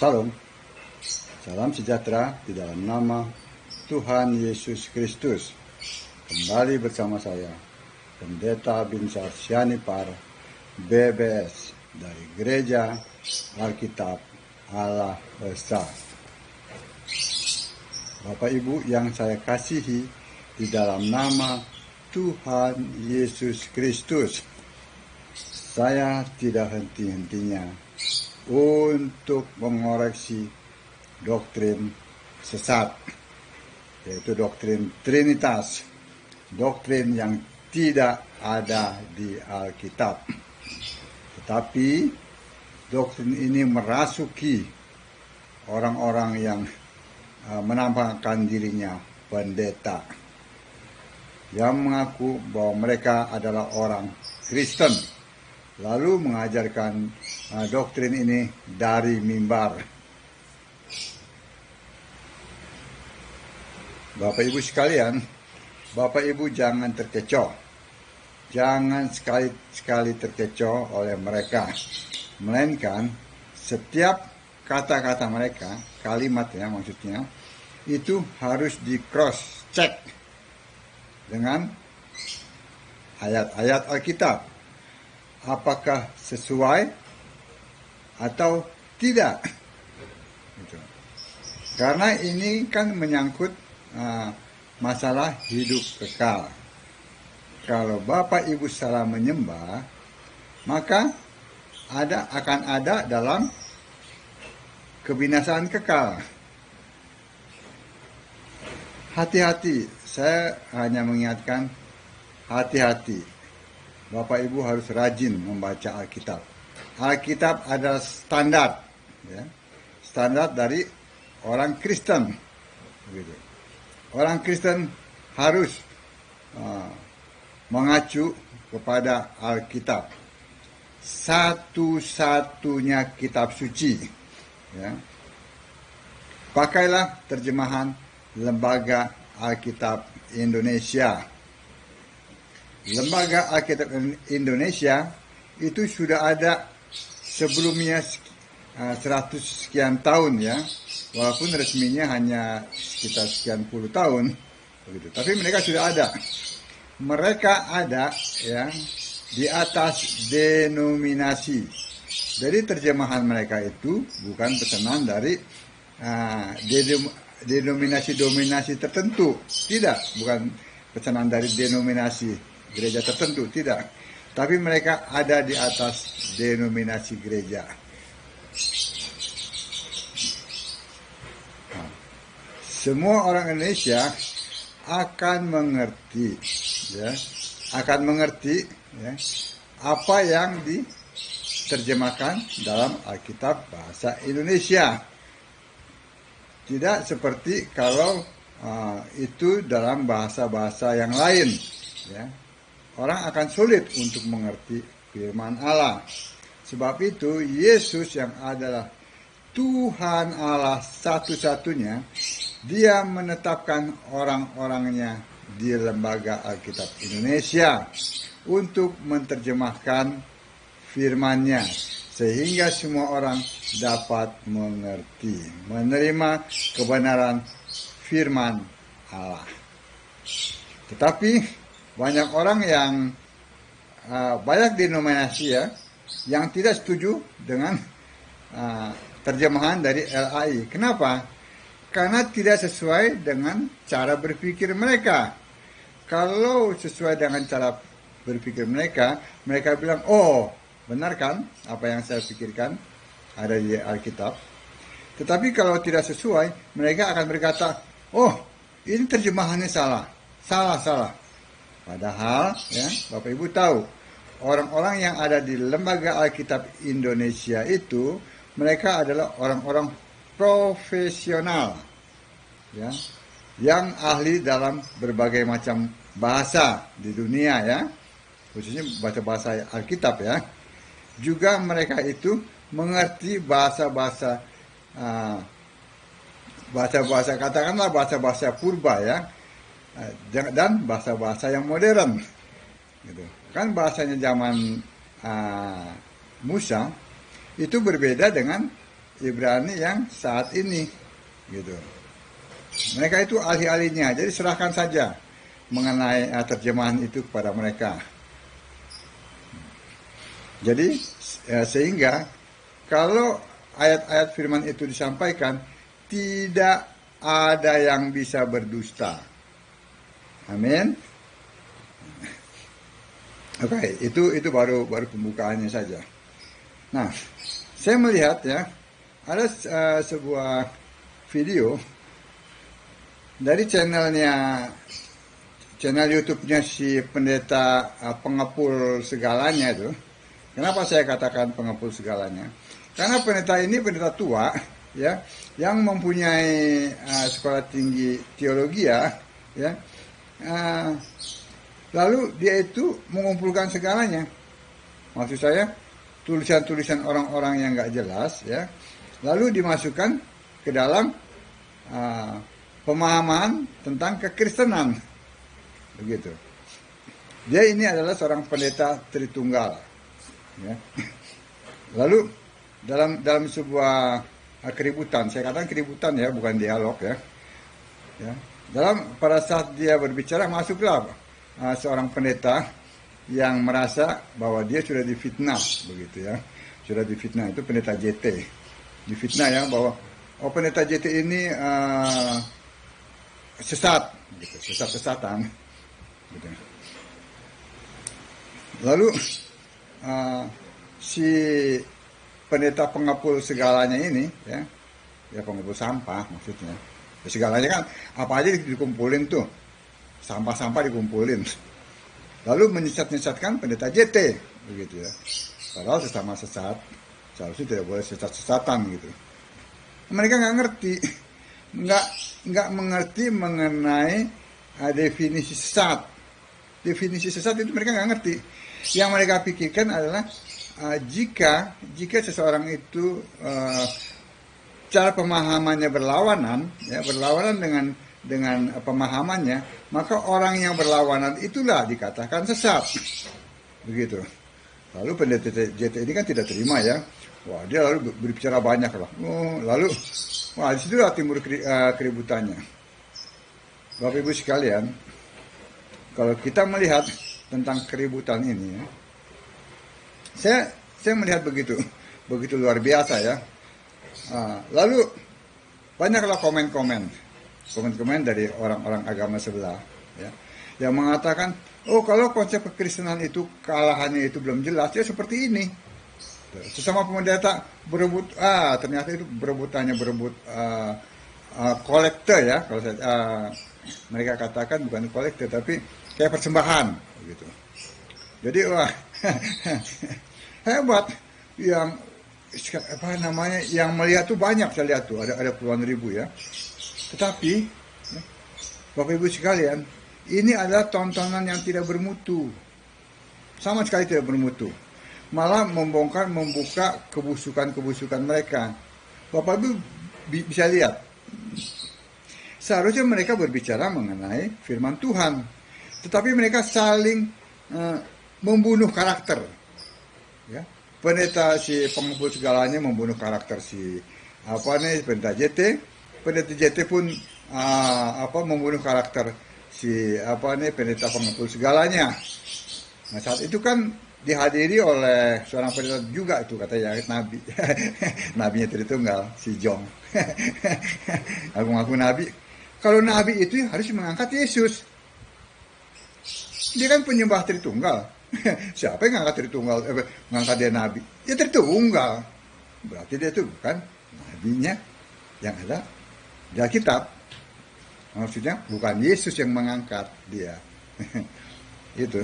Salam, salam sejahtera di dalam nama Tuhan Yesus Kristus. Kembali bersama saya, Pendeta Binsar Sianipar, BBS, dari Gereja Alkitab Allah Esa. Bapak Ibu yang saya kasihi di dalam nama Tuhan Yesus Kristus, saya tidak henti-hentinya untuk mengoreksi doktrin sesat, yaitu doktrin Trinitas, doktrin yang tidak ada di Alkitab. Tetapi doktrin ini merasuki orang-orang yang menampakkan dirinya pendeta, yang mengaku bahwa mereka adalah orang Kristen, lalu mengajarkan doktrin ini dari mimbar. Bapak Ibu sekalian, Bapak Ibu jangan terkecoh. Jangan sekali-sekali terkecoh oleh mereka. Melainkan setiap kata-kata mereka, kalimatnya maksudnya, itu harus di cross check dengan ayat-ayat Alkitab. Apakah sesuai atau tidak? Karena ini kan menyangkut masalah hidup kekal. Kalau Bapak Ibu salah menyembah, maka akan ada dalam kebinasaan kekal. Hati-hati, saya hanya mengingatkan, hati-hati. Bapak Ibu harus rajin membaca Alkitab. Alkitab adalah standar, ya, standar dari orang Kristen. Begitu. Orang Kristen harus mengacu kepada Alkitab, satu-satunya kitab suci. Ya. Pakailah terjemahan Lembaga Alkitab Indonesia. Lembaga Alkitab Indonesia itu sudah ada sebelumnya 100 sekian tahun, ya, walaupun resminya hanya sekitar sekian puluh tahun, begitu. Tapi mereka sudah ada. Mereka ada, ya, di atas denominasi. Jadi terjemahan mereka itu bukan pesanan dari denominasi tertentu, tidak, bukan pesanan dari denominasi gereja tertentu, tidak. Tapi mereka ada di atas denominasi gereja. Semua orang Indonesia akan mengerti, ya, ya, apa yang diterjemahkan dalam Alkitab bahasa Indonesia. Tidak seperti kalau itu dalam bahasa-bahasa yang lain, ya. Orang akan sulit untuk mengerti firman Allah. Sebab itu Yesus yang adalah Tuhan Allah satu-satunya, Dia menetapkan orang-orangnya di Lembaga Alkitab Indonesia untuk menerjemahkan firman-Nya, sehingga semua orang dapat mengerti, menerima kebenaran firman Allah. Tetapi banyak orang yang banyak denominasi, ya, yang tidak setuju dengan terjemahan dari LAI. Kenapa? Karena tidak sesuai dengan cara berpikir mereka. Kalau sesuai dengan cara berpikir mereka, mereka bilang, oh, benar kan apa yang saya pikirkan ada di Alkitab. Tetapi kalau tidak sesuai, mereka akan berkata, oh, ini terjemahannya salah. Padahal, ya, Bapak Ibu tahu, orang-orang yang ada di Lembaga Alkitab Indonesia itu, mereka adalah orang-orang profesional, ya, yang ahli dalam berbagai macam bahasa di dunia, ya, khususnya bahasa Alkitab, ya. Juga mereka itu mengerti bahasa-bahasa katakanlah bahasa-bahasa purba, ya, dan bahasa-bahasa yang modern, gitu. Kan bahasanya zaman Musa itu berbeda dengan Ibrani yang saat ini, gitu. Mereka itu ahli-ahlinya, jadi serahkan saja mengenai terjemahan itu kepada mereka. Jadi sehingga kalau ayat-ayat firman itu disampaikan, tidak ada yang bisa berdusta. Amin. Oke, itu baru pembukaannya saja. Nah, saya melihat ya, ada sebuah video dari channel YouTube-nya si pendeta pengepul segalanya itu. Kenapa saya katakan pengepul segalanya? Karena pendeta ini pendeta tua, ya, yang mempunyai sekolah tinggi teologi ya. Lalu dia itu mengumpulkan segalanya. Maksud saya, tulisan-tulisan orang-orang yang nggak jelas, ya, lalu dimasukkan ke dalam pemahaman tentang kekristenan, begitu. Dia ini adalah seorang pendeta Tritunggal, ya. Lalu dalam sebuah keributan, saya katakan keributan ya, bukan dialog ya. Pada saat dia berbicara, masuklah seorang pendeta yang merasa bahwa dia sudah difitnah, begitu ya, sudah difitnah. Itu pendeta JT, difitnah ya, bahwa pendeta JT ini sesat, gitu, sesat-sesatan, gitu. Lalu si pendeta pengepul segalanya ini, ya pengepul sampah maksudnya. Ya, segalanya kan apa aja dikumpulin tuh, sampah-sampah dikumpulin. Lalu menyesat-nyesatkan pendeta JT, begitu ya. Padahal sesama sesat, seharusnya tidak boleh sesat-sesatan gitu. Mereka nggak ngerti, nggak mengerti mengenai definisi sesat. Definisi sesat itu mereka nggak ngerti. Yang mereka pikirkan adalah jika seseorang itu cara pemahamannya berlawanan dengan pemahamannya, maka orang yang berlawanan itulah dikatakan sesat, begitu. Lalu pendeta JT ini kan tidak terima ya, wah dia lalu berbicara banyak lah, lalu wah disitulah timbul keributannya. Bapak Ibu sekalian, kalau kita melihat tentang keributan ini, saya melihat begitu luar biasa ya. Lalu banyaklah komen-komen dari orang-orang agama sebelah, ya, yang mengatakan, kalau konsep kekristenan itu kalahannya itu belum jelas, ya seperti ini. Sesama pendeta berebut, ternyata itu berebut kolektor ya, kalau mereka katakan bukan kolektor tapi kayak persembahan, gitu. Jadi wah hebat yang yang melihat tuh banyak, saya lihat tuh ada puluhan ribu ya. Tetapi Bapak Ibu sekalian, ini adalah tontonan yang tidak bermutu, sama sekali tidak bermutu, malah membuka kebusukan mereka. Bapak Ibu bisa lihat, seharusnya mereka berbicara mengenai firman Tuhan, tetapi mereka saling membunuh karakter, ya. Pendeta si pengepul segalanya membunuh karakter si pendeta JT. Pendeta JT pun membunuh karakter si pendeta pengepul segalanya. Nah, saat itu kan dihadiri oleh seorang pendeta juga itu, katanya nabi. Nabinya Tritunggal, si Jong. Aku nabi. Kalau nabi itu harus mengangkat Yesus. Dia kan penyembah Tritunggal. Siapa yang ngangkat Tritunggal, ngangkat dia nabi? Ya Tritunggal. Berarti dia itu bukan nabinya yang ada di Alkitab. Maksudnya bukan Yesus yang mengangkat dia. Itu.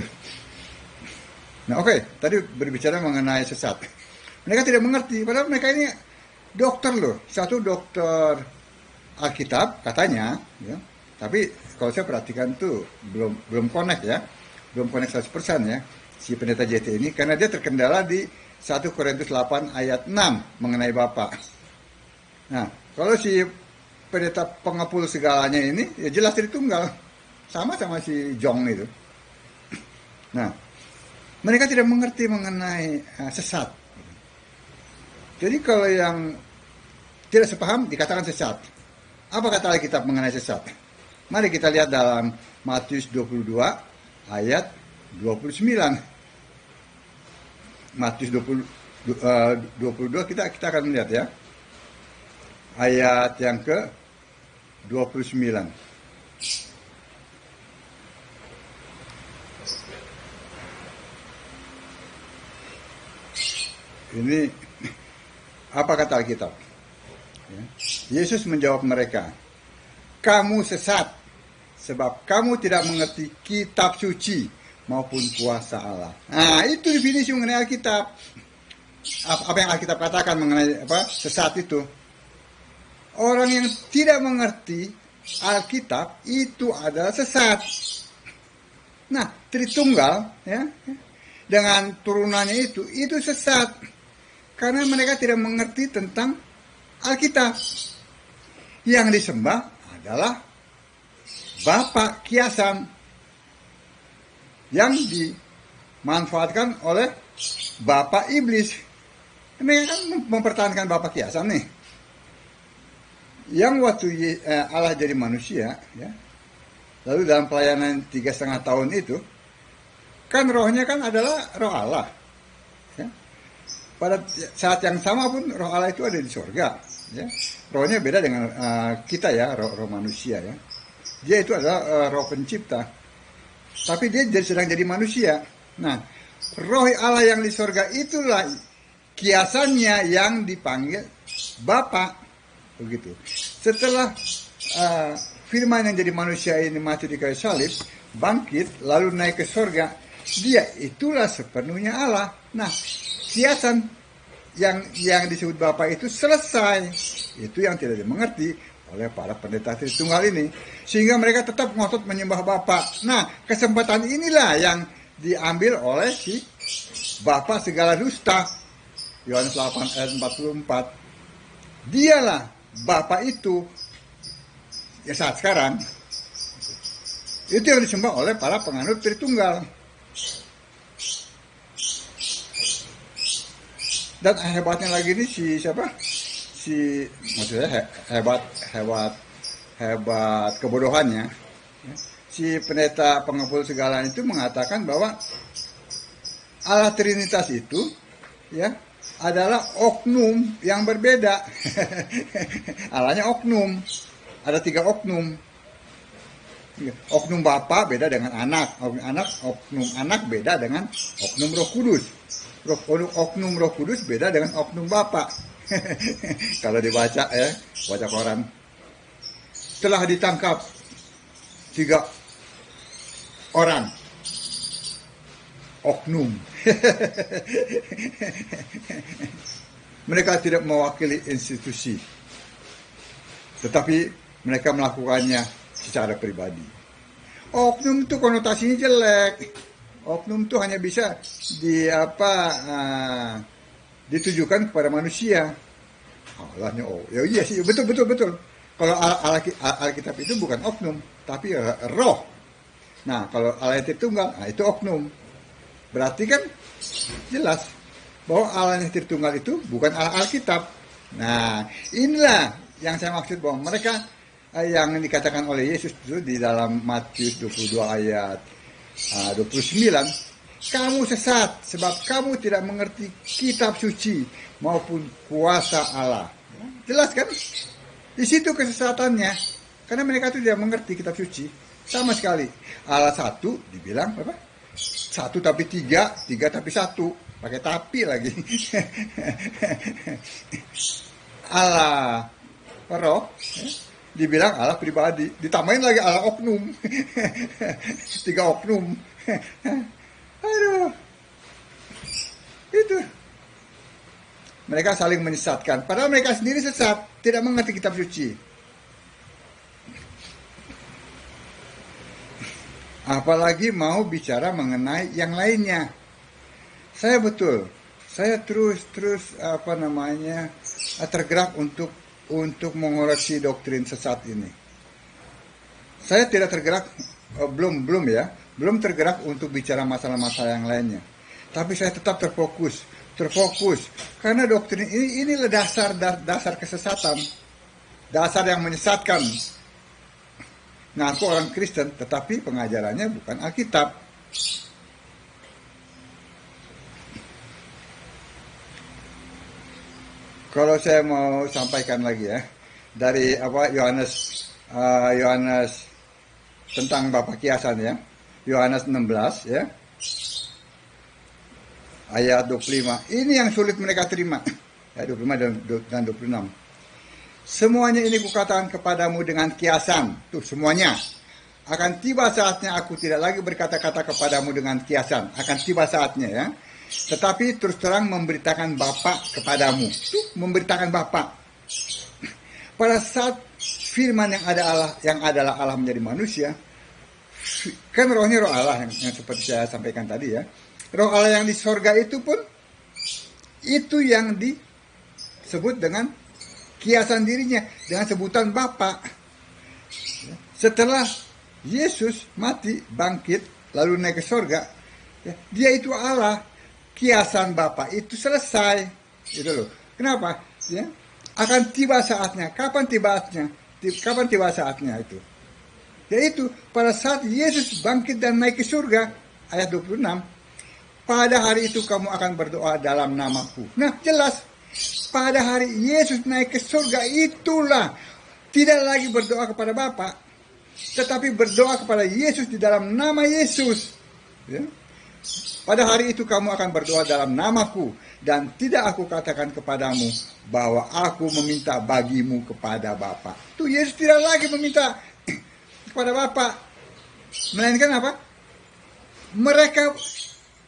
Nah tadi berbicara mengenai sesat. Mereka tidak mengerti, padahal mereka ini dokter loh. Satu dokter Alkitab katanya, ya. Tapi kalau saya perhatikan tuh belum connect ya. Belum connect 100% ya, si pendeta JT ini, karena dia terkendala di 1 Korintus 8 ayat 6 mengenai Bapa. Nah, kalau si pendeta pengepul segalanya ini, ya jelas Tritunggal, sama si Jong itu. Nah, mereka tidak mengerti mengenai sesat. Jadi kalau yang tidak sepaham dikatakan sesat. Apa kata Alkitab mengenai sesat? Mari kita lihat dalam Matius 22 ayat 29. Matius 22 kita akan melihat ya. Ayat yang ke 29. Ini apa kata Alkitab? Ya. Yesus menjawab mereka, kamu sesat, sebab kamu tidak mengerti kitab suci maupun kuasa Allah. Nah, itu definisi mengenai Alkitab. Apa yang Alkitab katakan mengenai sesat itu? Orang yang tidak mengerti Alkitab itu adalah sesat. Nah, Tritunggal ya, dengan turunannya itu sesat. Karena mereka tidak mengerti tentang Alkitab. Yang disembah adalah Bapa kiasan yang dimanfaatkan oleh Bapa iblis. Mereka kan mempertahankan Bapa kiasan nih. Yang waktu Allah jadi manusia, ya, lalu dalam pelayanan 3,5 tahun itu, kan rohnya kan adalah roh Allah. Ya. Pada saat yang sama pun roh Allah itu ada di surga. Ya. Rohnya beda dengan kita ya, roh manusia ya. Dia itu adalah roh pencipta. Tapi dia sedang jadi manusia. Nah, roh Allah yang di surga itulah kiasannya yang dipanggil Bapa. Begitu. Setelah firman yang jadi manusia ini mati di kayu salib, bangkit, lalu naik ke surga, dia itulah sepenuhnya Allah. Nah, kiasan yang disebut Bapa itu selesai. Itu yang tidak dimengerti oleh para pendeta Tritunggal ini. Sehingga mereka tetap ngotot menyembah Bapa. Nah, kesempatan inilah yang diambil oleh si Bapa segala dusta. Yohanes 8 ayat 44. Dialah Bapa itu ya saat sekarang itu yang disembah oleh para penganut Tritunggal. Dan hebatnya lagi nih maksudnya hebat kebodohannya. Si pendeta pengepul segala itu mengatakan bahwa Allah Trinitas itu ya adalah oknum yang berbeda. Allahnya oknum. Ada 3 oknum. Oknum Bapa beda dengan anak. Oknum anak beda dengan oknum Roh Kudus. Oknum Roh Kudus beda dengan oknum Bapa. Kalau dibaca ya, baca koran. Telah ditangkap 3 orang oknum. Mereka tidak mewakili institusi, tetapi mereka melakukannya secara pribadi. Oknum itu konotasinya jelek. Oknum itu hanya bisa ditujukan kepada manusia. Allahnya ya iya sih, betul. Kalau Alkitab itu bukan oknum, tapi roh. Nah, kalau Allah itu tunggal, nah itu oknum. Berarti kan jelas bahwa Allah yang Tritunggal itu bukan Allah Alkitab. Nah, inilah yang saya maksud bahwa mereka yang dikatakan oleh Yesus itu di dalam Matius 22 ayat 29, kamu sesat sebab kamu tidak mengerti kitab suci maupun kuasa Allah. Jelas kan? Di situ kesesatannya. Karena mereka itu tidak mengerti kitab suci sama sekali. Allah satu dibilang apa? 1 tapi 3 tapi 1, pakai tapi lagi. Allah roh dibilang Allah pribadi, ditambahin lagi Allah oknum. 3 oknum. Aduh. Itu. Mereka saling menyesatkan, padahal mereka sendiri sesat, tidak mengerti kitab suci. Apalagi mau bicara mengenai yang lainnya. Saya terus tergerak untuk mengoreksi doktrin sesat ini. Saya tidak tergerak belum tergerak untuk bicara masalah-masalah yang lainnya. Tapi saya tetap terfokus terfokus. Karena doktrin inilah dasar kesesatan, dasar yang menyesatkan. Ngaku orang Kristen, tetapi pengajarannya bukan Alkitab. Kalau saya mau sampaikan lagi ya, dari Yohanes tentang Bapa Kiasan ya, Yohanes 16 ya, ayat 25. Ini yang sulit mereka terima. Ayat 25 dan 26. Semuanya ini kukatakan kepadamu dengan kiasan. Tuh semuanya. Akan tiba saatnya aku tidak lagi berkata-kata kepadamu dengan kiasan. Akan tiba saatnya ya. Tetapi terus terang memberitakan Bapa kepadamu. Tuh memberitakan Bapa. Pada saat firman yang adalah Allah menjadi manusia, kan rohnya roh Allah yang seperti saya sampaikan tadi ya. Roh Allah yang di sorga itu pun itu yang disebut dengan kiasan dirinya dengan sebutan Bapa. Setelah Yesus mati, bangkit, lalu naik ke sorga, ya, dia itu Allah, kiasan Bapa itu selesai. Itu loh. Kenapa? Ya, akan tiba saatnya. Kapan tiba saatnya itu? Yaitu pada saat Yesus bangkit dan naik ke surga, ayat 26. Pada hari itu kamu akan berdoa dalam namaku. Nah, jelas. Pada hari Yesus naik ke surga itulah tidak lagi berdoa kepada Bapa, tetapi berdoa kepada Yesus di dalam nama Yesus. Ya. Pada hari itu kamu akan berdoa dalam namaku, dan tidak aku katakan kepadamu bahwa aku meminta bagimu kepada Bapa. Tuh Yesus tidak lagi meminta kepada Bapa, melainkan apa? Mereka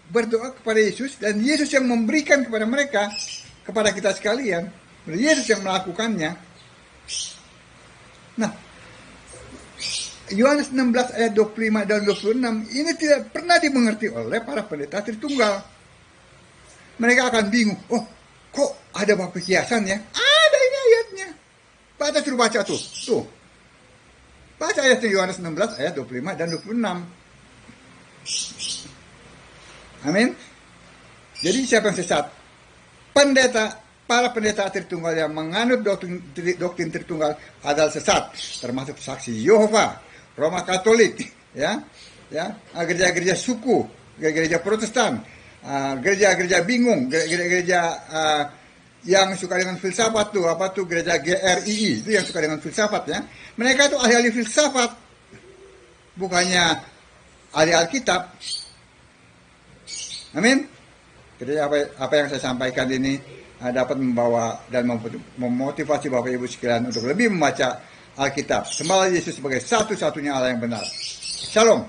berdoa kepada Yesus, dan Yesus yang memberikan kepada mereka, kepada kita sekalian. Yesus yang melakukannya. Nah, Yohanes 16 ayat 25 dan 26 ini tidak pernah dimengerti oleh para pendeta Tritunggal. Mereka akan bingung. Oh, kok ada Bapa kiasan ya? Ada ini ayatnya. Suruh baca tuh. Tuh. Baca ayatnya Yohanes 16 ayat 25 dan 26. Amin. Jadi siapa yang sesat? Para pendeta Tritunggal yang menganut doktrin Tritunggal adalah sesat, termasuk saksi Yehova, Roma Katolik, ya, gereja-gereja suku, gereja Protestan, gereja-gereja bingung, gereja yang suka dengan filsafat tuh, gereja GRII itu yang suka dengan filsafat ya. Mereka tuh ahli-ahli filsafat, bukannya ahli Alkitab. Amin. Jadi apa yang saya sampaikan ini dapat membawa dan memotivasi Bapak Ibu sekalian untuk lebih membaca Alkitab. Sembahlah Yesus sebagai satu-satunya Allah yang benar. Shalom.